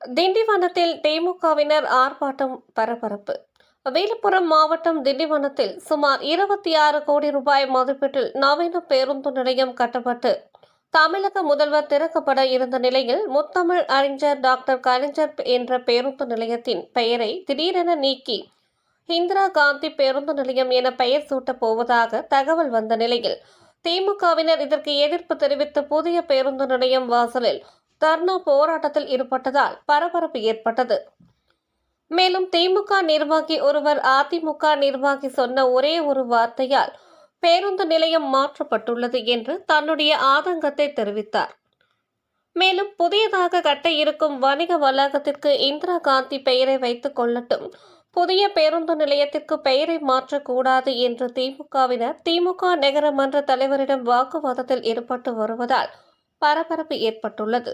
திண்டிவனத்தில் திமுகவினர் ஆர்ப்பாட்டம் பரபரப்பு. விழுப்புரம் மாவட்டம் திண்டிவனத்தில் சுமார் 26 கோடி ரூபாய் மதிப்பீட்டில் நவீன பேருந்து நிலையம் கட்டப்பட்டு தமிழக முதல்வர் திறக்கப்பட இருந்த நிலையில் முத்தமிழ் அறிஞர் டாக்டர் கலைஞர் என்ற பேருந்து நிலையத்தின் பெயரை திடீரென நீக்கி இந்திரா காந்தி பேருந்து நிலையம் என பெயர் சூட்டப் போவதாக தகவல் வந்த நிலையில் திமுகவினர் இதற்கு எதிர்ப்பு தெரிவித்து புதிய பேருந்து நிலையம் வாசலில் தர்ணா போராட்டத்தில் ஈடுபட்டதால் பரபரப்பு ஏற்பட்டது. மேலும் திமுக நிர்வாகி ஒருவர் அதிமுக நிர்வாகி சொன்ன ஒரே ஒரு வார்த்தையால் பேருந்து நிலையம் மாற்றப்பட்டுள்ளது என்று தன்னுடைய ஆதங்கத்தை தெரிவித்தார். மேலும் புதியதாக கட்ட இருக்கும் வணிக வளாகத்திற்கு இந்திரா காந்தி பெயரை வைத்துக் கொள்ளட்டும், புதிய பேருந்து நிலையத்திற்கு பெயரை மாற்றக்கூடாது என்று திமுகவினர் திமுக நகரமன்ற தலைவரிடம் வாக்குவாதத்தில் ஈடுபட்டு வருவதால் பரபரப்பு ஏற்பட்டுள்ளது.